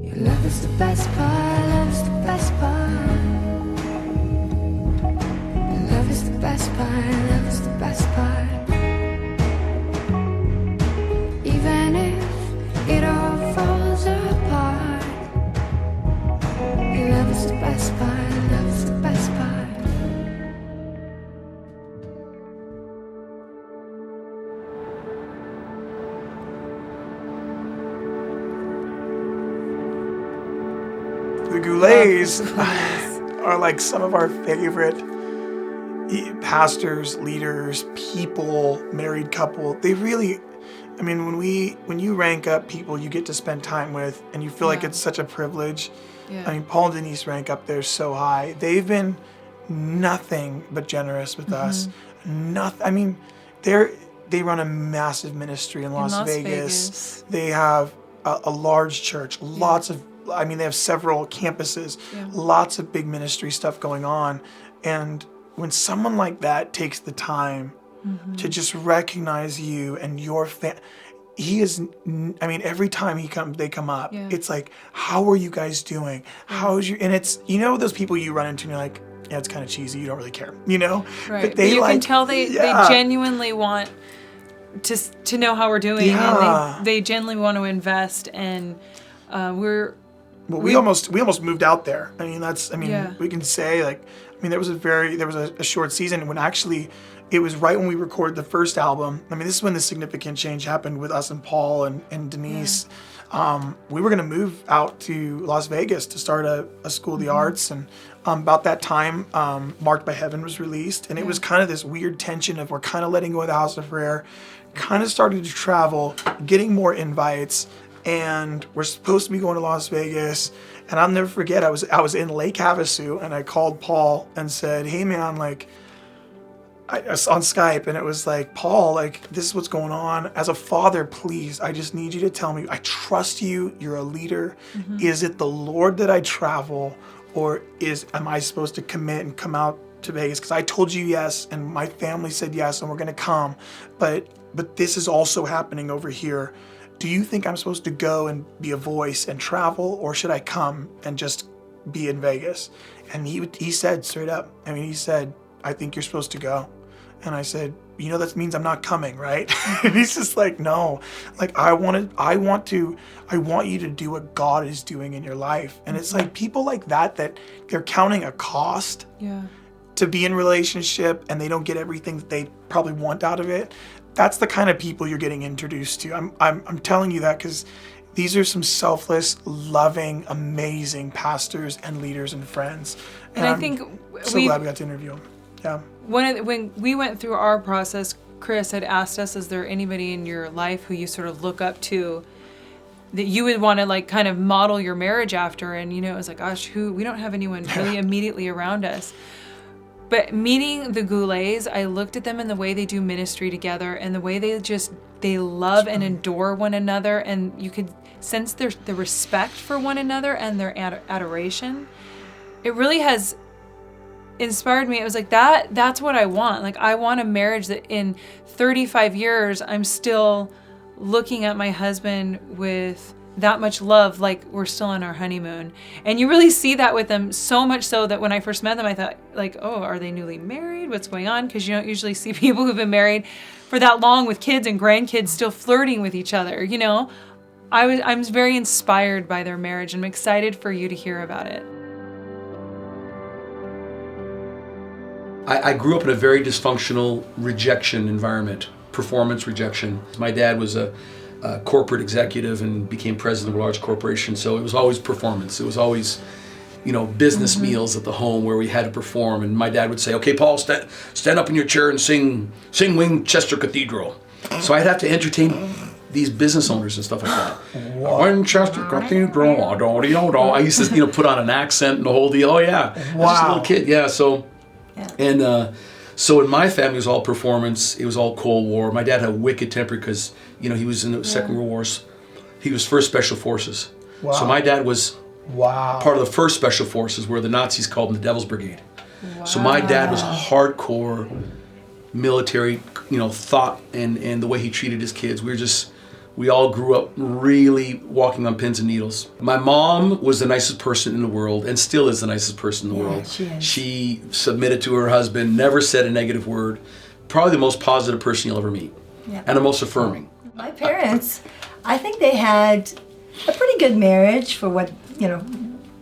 Your love is the best part, love is the best part. Your love is the best part, love is the best part. Even if it all falls apart, your love is the best part, love is the best part. The Goulets are like some of our favorite pastors, leaders, people, married couple. They really, I mean, when you rank up people you get to spend time with and you feel like it's such a privilege. Yeah. I mean, Paul and Denise rank up there so high. They've been nothing but generous with us. Nothing. I mean, they run a massive ministry in Las Vegas. They have a large church, lots of, I mean, they have several campuses, lots of big ministry stuff going on. And when someone like that takes the time to just recognize you and your he is, I mean, every time they come up, it's like, how are you guys doing? How's your, and it's, you know, those people you run into and you're like, yeah, it's kind of cheesy. You don't really care, you know? Right. But they you can tell they genuinely want to know how we're doing. Yeah. And they genuinely want to invest. And we almost moved out there. I mean, we can say like, I mean, there was a short season when actually it was right when we recorded the first album. I mean, this is when the significant change happened with us and Paul and Denise. We were going to move out to Las Vegas to start a School of the Arts. And about that time, Marked by Heaven was released. And it was kind of this weird tension of we're kind of letting go of the House of Prayer, kind of starting to travel, getting more invites. And we're supposed to be going to Las Vegas. And I'll never forget, I was in Lake Havasu and I called Paul and said, hey man, like, I was on Skype and it was like, Paul, like, this is what's going on. As a father, please, I just need you to tell me, I trust you, you're a leader. Is it the Lord that I travel, or am I supposed to commit and come out to Vegas? Because I told you yes, and my family said yes, and we're gonna come. But this is also happening over here. Do you think I'm supposed to go and be a voice and travel, or should I come and just be in Vegas? And he said straight up, I mean, he said, I think you're supposed to go. And I said, you know, that means I'm not coming, right? And he's just like, no, like I want you to do what God is doing in your life. And it's like people like that they're counting a cost to be in relationship and they don't get everything that they probably want out of it. That's the kind of people you're getting introduced to. I'm telling you that because these are some selfless, loving, amazing pastors and leaders and friends. And I I'm think so glad we got to interview them. Yeah. When we went through our process, Chris had asked us, is there anybody in your life who you sort of look up to that you would want to like kind of model your marriage after? And, you know, it was like, gosh, we don't have anyone really immediately around us. But meeting the Goulets, I looked at them and the way they do ministry together and the way they love and adore one another. And you could sense the respect for one another and their adoration. It really has inspired me. It was like, that's what I want. Like, I want a marriage that in 35 years, I'm still looking at my husband with that much love, like we're still on our honeymoon. And you really see that with them, so much so that when I first met them, I thought like, oh, are they newly married? What's going on? Because you don't usually see people who've been married for that long with kids and grandkids still flirting with each other, you know? I'm very inspired by their marriage and I'm excited for you to hear about it. I grew up in a very dysfunctional rejection environment, performance rejection. My dad was a corporate executive and became president of a large corporation, so it was always performance. It was always, you know, business meals at the home where we had to perform. And my dad would say, okay, Paul, stand up in your chair and sing Winchester Cathedral. So I'd have to entertain these business owners and stuff like that. Winchester Cathedral, I used to, you know, put on an accent and the whole deal. Oh yeah, I was just a little kid. Yeah, so. And so in my family, it was all performance. It was all Cold War. My dad had a wicked temper because, you know, he was in the Second World War. He was first Special Forces. Wow. So my dad was part of the first Special Forces where the Nazis called him the Devil's Brigade. Wow. So my dad was hardcore military, you know, thought and the way he treated his kids. We We all grew up really walking on pins and needles. My mom was the nicest person in the world and still is the nicest person in the world. She is. She submitted to her husband, never said a negative word. Probably the most positive person you'll ever meet. Yeah. And the most affirming. My parents, I think they had a pretty good marriage for what,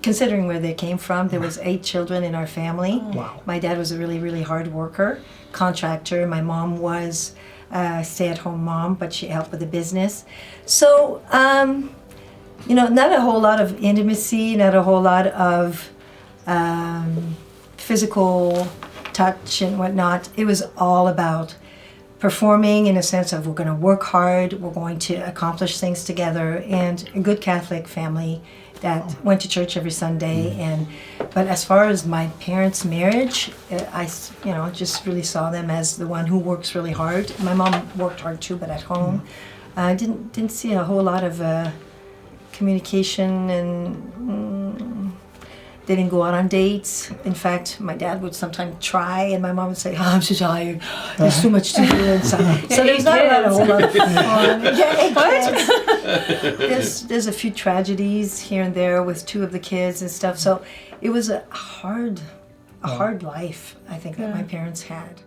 considering where they came from. There was 8 children in our family. Wow. My dad was a really, really hard worker, contractor. My mom was a stay-at-home mom, but she helped with the business. So, not a whole lot of intimacy, not a whole lot of physical touch and whatnot. It was all about performing in a sense of we're going to work hard, we're going to accomplish things together, and a good Catholic family that went to church every Sunday. But as far as my parents' marriage, I just really saw them as the one who works really hard. My mom worked hard too, but at home. I didn't see a whole lot of communication, and they didn't go out on dates. In fact, my dad would sometimes try, and my mom would say, I'm so tired. There's too much to do. And so there's not a whole lot of fun. There's a few tragedies here and there with 2 of the kids and stuff. So it was a hard life, I think, that my parents had.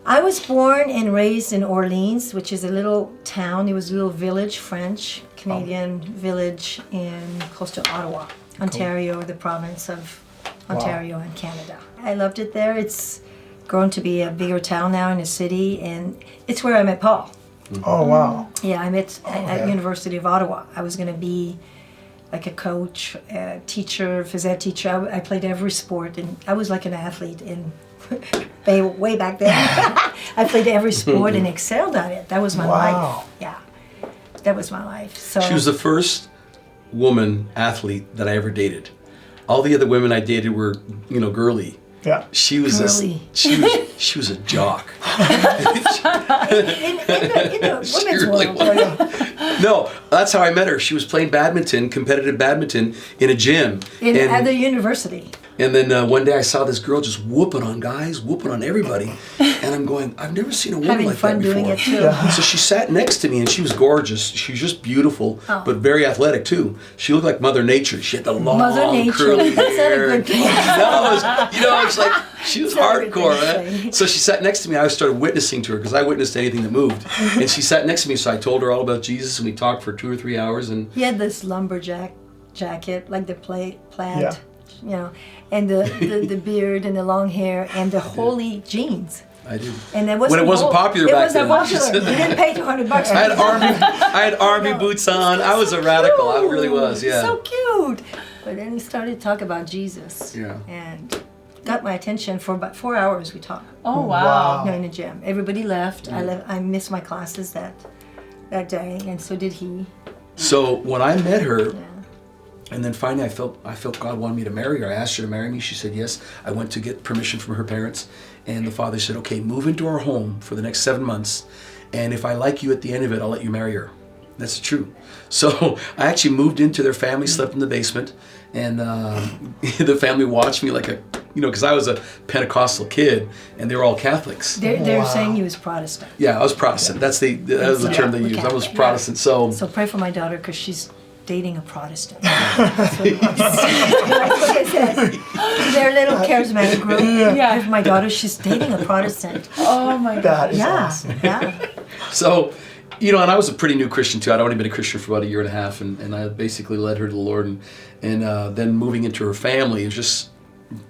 I was born and raised in Orleans, which is a little town. It was a little village, French, Canadian village close to Ottawa. Ontario, the province of Ontario in Canada. I loved it there. It's grown to be a bigger town now in a city, and it's where I met Paul. Oh, wow. Yeah, I met at University of Ottawa. I was going to be like a coach, a teacher, phys ed teacher. I played every sport, and I was like an athlete way back then. I played every sport and excelled at it. That was my life. Yeah, that was my life. So She was the first woman athlete that I ever dated. All the other women I dated were, girly. Yeah. She was Girly. she was a jock. in the women's really world. No, that's how I met her. She was playing badminton, competitive badminton, in a gym. At the university. And then one day I saw this girl just whooping on guys, whooping on everybody. And I'm going, I've never seen a woman Having like fun that before. doing it too. So she sat next to me, and she was gorgeous. She was just beautiful, but very athletic too. She looked like Mother Nature. She had the long, Mother Nature. curly That's not a hair. good thing. No, it's like she was Not a good hardcore, thing. man. So she sat next to me. I started witnessing to her because I witnessed anything that moved. And she sat next to me, so I told her all about Jesus, and we talked for 2 or 3 hours. And He had this lumberjack jacket, like the plaid, Yeah. And the beard and the long hair and the holy jeans. I do. And it When it wasn't popular back then. It wasn't popular. You didn't pay $200 for I had army boots on. I was a radical. I really was. Yeah. So cute. But then he started to talk about Jesus. Yeah. And got my attention for about 4 hours. We talked. Oh, wow. In the gym. Everybody left. I missed my classes that day, and so did he. So when I met her, Yeah. and then finally I felt God wanted me to marry her. I asked her to marry me. She said yes. I went to get permission from her parents, and the father said, okay, move into our home for the next 7 months, and if I like you at the end of it, I'll let you marry her. That's true. So I actually moved into their family, slept in the basement, and the family watched me like because I was a Pentecostal kid, and they were all Catholics. They're saying he was Protestant. Yeah, I was Protestant. That was the term they used. I was Catholic. Protestant. So pray for my daughter because she's dating a Protestant. That's what I said. They're a little charismatic group. Yeah. Pray for my daughter. She's dating a Protestant. Oh my God. That is Yeah, awesome. yeah. So, and I was a pretty new Christian too. I'd only been a Christian for about a year and a half, and I basically led her to the Lord, and then moving into her family was just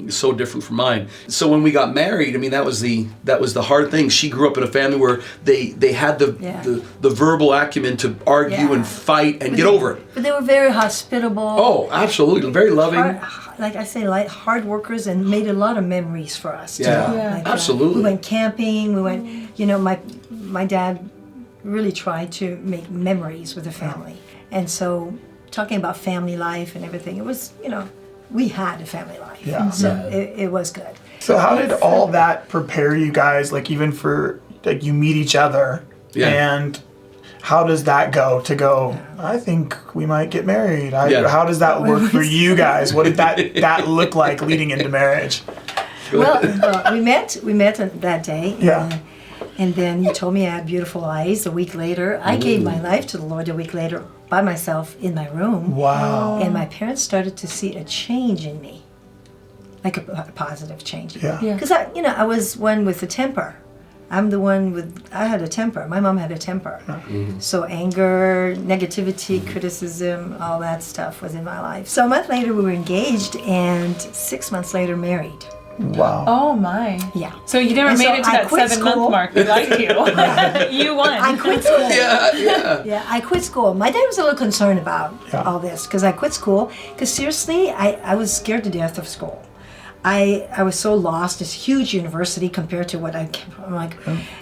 so different from mine. So when we got married, that was the hard thing. She grew up in a family where they had the verbal acumen to argue and fight and get over it. But they were very hospitable. Oh, absolutely, very loving. Like I say, hard workers, and made a lot of memories for us. Yeah. too. Yeah. Like, Absolutely. we went camping. We went. My dad really tried to make memories with the family, and so talking about family life and everything, it was we had a family life. Yeah. So it was good. So how did all that prepare you guys, like even for like you meet each other, and how does that go? I think we might get married. How does that work for you guys? What did that look like leading into marriage? Well, we met on that day. Yeah. And then he told me I had beautiful eyes. A week later, I gave my life to the Lord. A week later, by myself in my room. Wow. And my parents started to see a change in me, like a positive change. Yeah. Because I was one with a temper. I'm the one I had a temper. My mom had a temper. So anger, negativity, criticism, all that stuff was in my life. So a month later, we were engaged, and 6 months later, married. Wow. Oh my. Yeah. So you never And made so it to I that quit 7 month school. mark. We liked you. You won. I quit school. Yeah. I quit school. My dad was a little concerned about Yeah. all this because I quit school. Because seriously, I was scared to death of school. I was so lost. This huge university compared to what I'm like,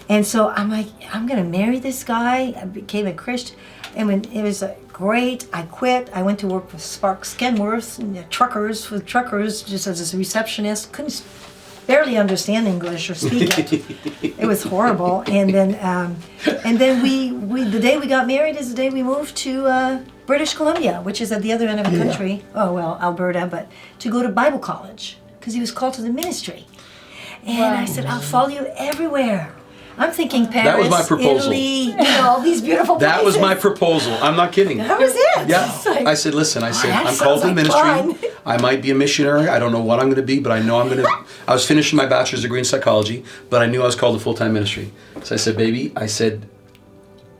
and so I'm like, I'm gonna marry this guy. I became a Christian, and when it was great, I quit. I went to work with Sparks Kenworth and the truckers just as a receptionist. Couldn't barely understand English or speak it. It was horrible. And then we the day we got married is the day we moved to British Columbia, which is at the other end of the country. Oh well, Alberta, but to go to Bible college because he was called to the ministry. And I said, I'll follow you everywhere. I'm thinking Paris, That was my proposal. Italy, all these beautiful places. That was my proposal. I'm not kidding. That was it. Yeah. It's like, I said, listen, that I'm called to the sounds like ministry. fun. I might be a missionary. I don't know what I'm going to be, but I know I'm going to. I was finishing my bachelor's degree in psychology, but I knew I was called to full-time ministry. So I said, baby,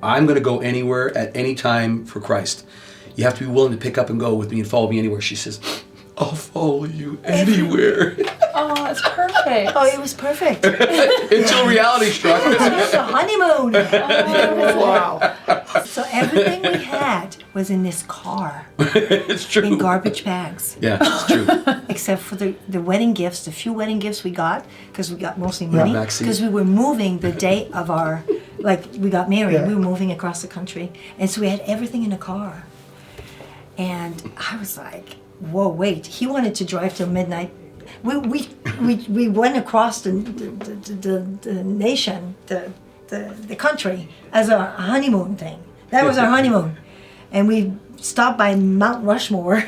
I'm going to go anywhere at any time for Christ. You have to be willing to pick up and go with me and follow me anywhere. She says, I'll follow you anywhere. Oh, that's perfect. Oh, it was perfect. Until reality struck. It was a honeymoon. Wow. So everything we had was in this car It's true. in garbage bags, Yeah, it's true. except for the wedding gifts, the few wedding gifts we got, because we got mostly money, vaccine. because we were moving the day of our, we got married, Yeah. we were moving across the country, and so we had everything in the car. And I was like, whoa, wait, he wanted to drive till midnight. We went across the nation, the country, as a honeymoon thing. That was our honeymoon. And we stopped by Mount Rushmore.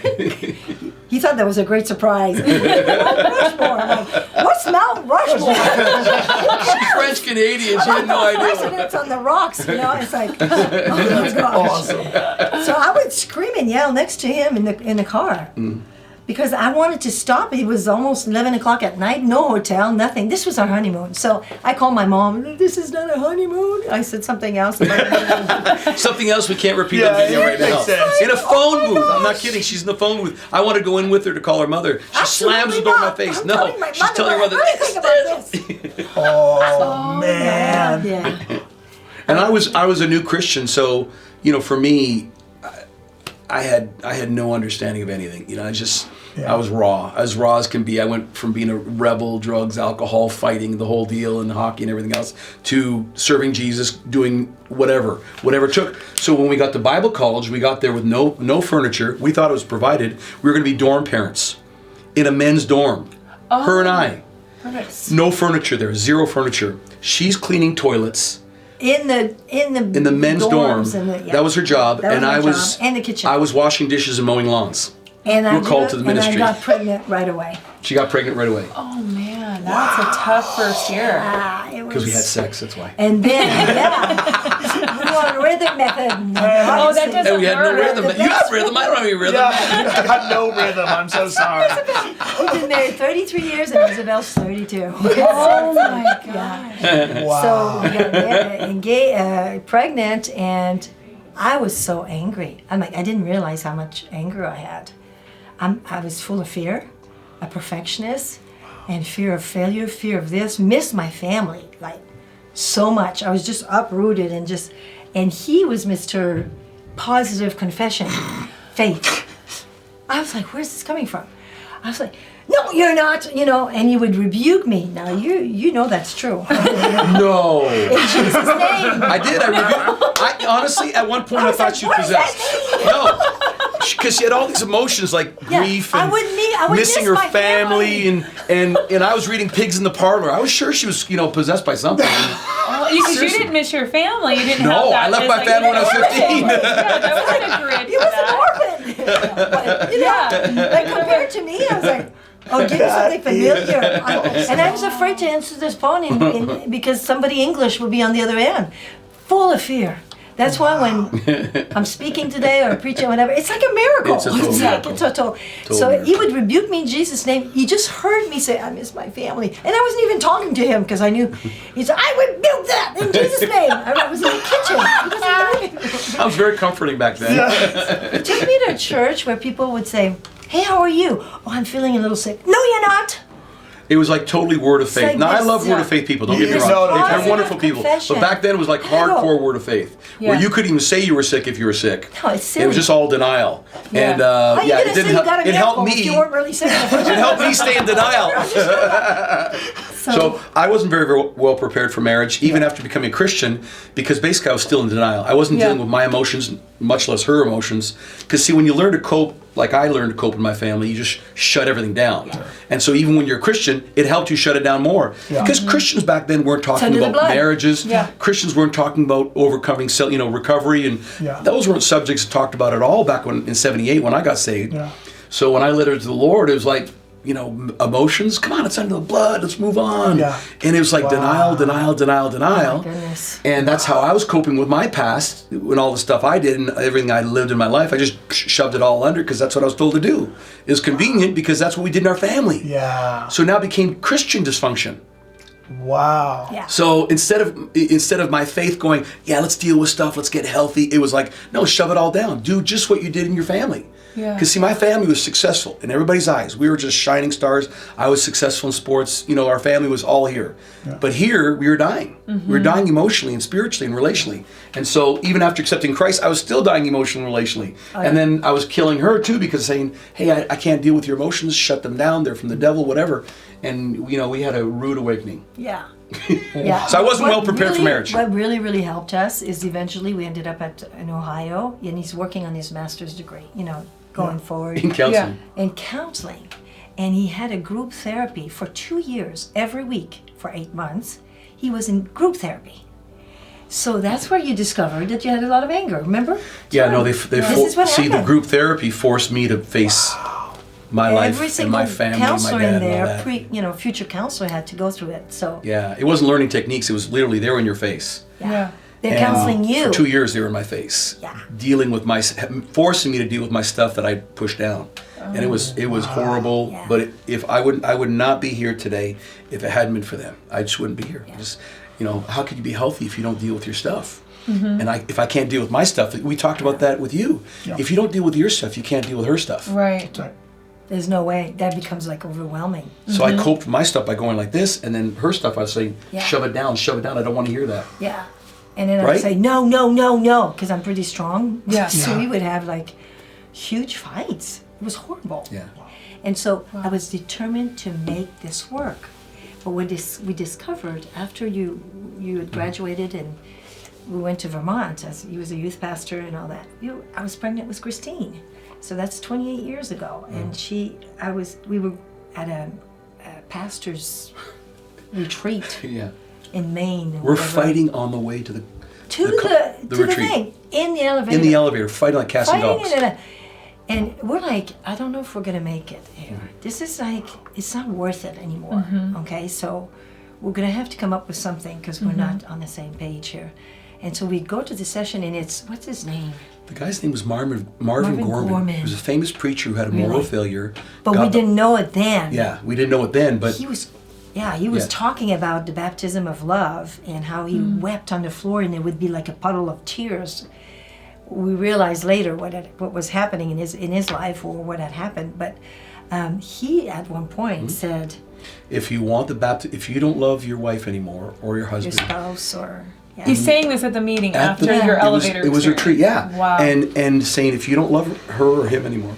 He thought that was a great surprise. Mount Rushmore. I'm like, what's Mount Rushmore? French Canadian, she had no idea. Presidents on the rocks, It's like, oh my gosh. Awesome. So I would scream and yell next to him in the car. Because I wanted to stop. It was almost 11 o'clock at night, no hotel, nothing. This was our honeymoon. So I called my mom, this is not a honeymoon. I said something else about Something else we can't repeat on Yeah, video it right now. makes sense. In a phone my booth. I'm not gosh. kidding. She's in the phone booth. I want to go in with her to call her mother. She slams the door in my face. I'm No, telling my she's mother telling her mother. everything about this. Oh, man. Yeah. And I was a new Christian, so for me, I had no understanding of anything. I was raw, as raw as can be. I went from being a rebel, drugs, alcohol, fighting, the whole deal, and hockey and everything else, to serving Jesus, doing whatever it took. So when we got to Bible college, we got there with no furniture. We thought it was provided. We were going to be dorm parents in a men's dorm. Her and I. Perfect. No furniture there, zero furniture. She's cleaning toilets. In the men's dorm. dorms That was her job, That was and my I job. was And the kitchen. I was washing dishes and mowing lawns. And I We're called did to the it, and ministry. I got pregnant right away. She got pregnant right away Oh man, that's a tough first year. It was, because we had sex. That's why. And then, we were on rhythm method. Oh, that doesn't And we had no work. rhythm. You have rhythm. I don't have any rhythm. Yeah, I got no rhythm. I'm so sorry. We've been married 33 years, and Isabel's 32. Oh my god. Wow. So we got married, pregnant, and I was so angry. I didn't realize how much anger I had. I was full of fear, a perfectionist, and fear of failure, fear of this. Missed my family so much. I was just uprooted and he was Mr. Positive Confession, faith. I was like, where's this coming from? I was like, no, you're not, and he would rebuke me. Now, you know that's true. No. In Jesus' name. I did. I honestly, at one point, I thought she was what does that possessed. No. Because she had all these emotions like grief I and would missing miss her my family and I was reading Pigs in the Parlor. I was sure she was possessed by something. Because you Seriously. didn't miss your family. You didn't have No, that. I left It's my like, family when I was you 15. Yeah, that wasn't a grid. He was an orphan. But, Yeah. compared to me, I was like, Oh, give me something familiar. And I was afraid to answer this phone because somebody English would be on the other end. Full of fear. That's why when I'm speaking today or preaching or whatever, it's like a miracle. It's a total miracle. It's a total. Total So miracle. he would rebuke me in Jesus' name. He just heard me say, I miss my family. And I wasn't even talking to him because I knew. He said, I rebuke that in Jesus' name. I was in the kitchen. He wasn't there. That was very comforting back then. He took me to a church where people would say, hey, how are you? Oh, I'm feeling a little sick. No, you're not. It was like totally word of faith. like Now I this, love word of faith people. Don't get me Yes. wrong. No, They're wonderful people. confession. But back then it was like hardcore word of faith, where you couldn't even say you were sick if you were sick. No, it's silly. It was just all denial. And How you yeah, gonna it say didn't you help. got a It helped miracle if me. you weren't really sick? It helped me stay in denial. So I wasn't very well prepared for marriage, even after becoming a Christian, because basically I was still in denial. I wasn't dealing with my emotions, much less her emotions. Because see, when you learn to cope, like I learned to cope in my family, you just shut everything down. And so even when you're a Christian, it helped you shut it down more. Because Christians back then weren't talking under the about blood. marriages. Yeah. Christians weren't talking about overcoming, recovery, and those weren't subjects talked about at all back in '78 when I got saved. Yeah. So when I led her to the Lord, it was like, emotions, come on, it's under the blood, let's move on. Yeah. And it was like denial. Goodness. And that's how I was coping with my past, and all the stuff I did and everything I lived in my life. I just shoved it all under because that's what I was told to do. It was convenient because that's what we did in our family. Yeah. So now it became Christian dysfunction. Wow. Yeah. So instead of my faith going, yeah, let's deal with stuff, let's get healthy, it was like, no, shove it all down. Do just what you did in your family. Yeah. Because see, my family was successful in everybody's eyes. We were just shining stars. I was successful in sports. Our family was all here. Yeah. But here, we were dying. We were dying emotionally and spiritually and relationally. And so even after accepting Christ, I was still dying emotionally and relationally. And then I was killing her too because saying, hey, I can't deal with your emotions. Shut them down. They're from the devil, whatever. And, we had a rude awakening. Yeah. Yeah. So I wasn't well prepared for marriage. What really, really helped us is eventually we ended up in Ohio, and he's working on his master's degree, going forward. In counseling. In counseling. And he had a group therapy for 2 years, every week for 8 months. He was in group therapy. So that's where you discovered that you had a lot of anger, remember? Yeah, no, This is what see, the happened. group therapy forced me to face my life Every and single my family, counselor my dad, in and all there, that. future counselor had to go through it. So Yeah, it wasn't learning techniques. It was literally they were in your face. Yeah. they're And counseling you. For 2 years, they were in my face. Yeah. Dealing with forcing me to deal with my stuff that I pushed down, and it was horrible. Yeah. But if I would not be here today if it hadn't been for them. I just wouldn't be here. Just how could you be healthy if you don't deal with your stuff? And if I can't deal with my stuff, we talked about that with you. Yeah. If you don't deal with your stuff, you can't deal with her stuff. Right. That's right. There's no way. That becomes like overwhelming. So I coped with my stuff by going like this, and then her stuff I was saying, Yeah. shove it down, I don't want to hear that. Yeah. And then I'd Right? say, no, because I'm pretty strong. Yeah. So Yeah. we would have like huge fights. It was horrible. Yeah. And so I was determined to make this work. But we discovered after you had graduated and we went to Vermont, as he was a youth pastor and all that, I was pregnant with Christine. So that's 28 years ago. And we were at a pastor's retreat Yeah. in Maine. or We're whatever. fighting on the way to the retreat. Thing in the elevator. In the elevator, fighting like cats and dogs. And we're like, I don't know if we're gonna make it here. This is like, it's not worth it anymore. Okay, so we're gonna have to come up with something because we're not on the same page here. And so we go to the session, and it's, what's his name? The guy's name was Marvin Marvin Gorman. Gorman. He was a famous preacher who had a moral Really? failure. But we didn't know it then. Yeah, we didn't know it then, but He was Yeah. talking about the baptism of love and how he wept on the floor, and it would be like a puddle of tears. We realized later what was happening in his life or what had happened, but he at one point said, if you want if you don't love your wife anymore or your your husband, spouse or He's saying this at the meeting after your it was- elevator It was a retreat, yeah. Wow. And saying if you don't love her or him anymore,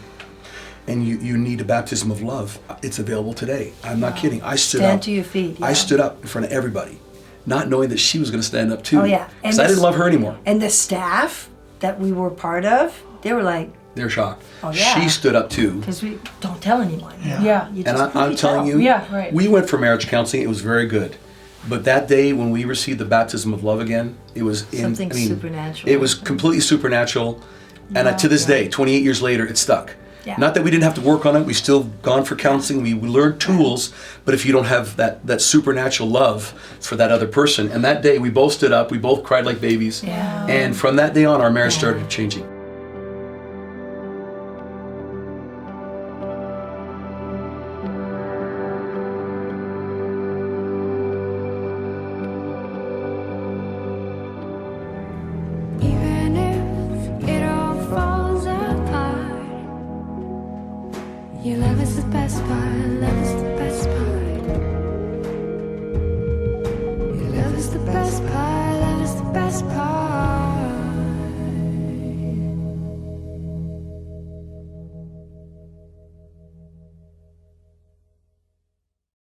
and you need a baptism of love, it's available today. I'm not kidding. I stood stand up. to your feet. I yeah. stood up in front of everybody, not knowing that she was going to stand up too. Oh, yeah. And Because I didn't love her anymore. And the staff that we were part of, they were like, They're shocked. Oh, yeah. She stood up too. because we don't tell anyone. Yeah. You And just I'm really telling tell. you, Yeah, right. we went for marriage counseling. It was very good. But that day when we received the baptism of love again, it was Something supernatural. It was completely supernatural. And to this day, 28 years later, it stuck. Yeah. Not that we didn't have to work on it. We still gone for counseling. We learned tools. But if you don't have that supernatural love for that other person, and that day we both stood up, we both cried like babies, and from that day on, our marriage started changing. Even if it all falls apart, your love is the best part. Love is the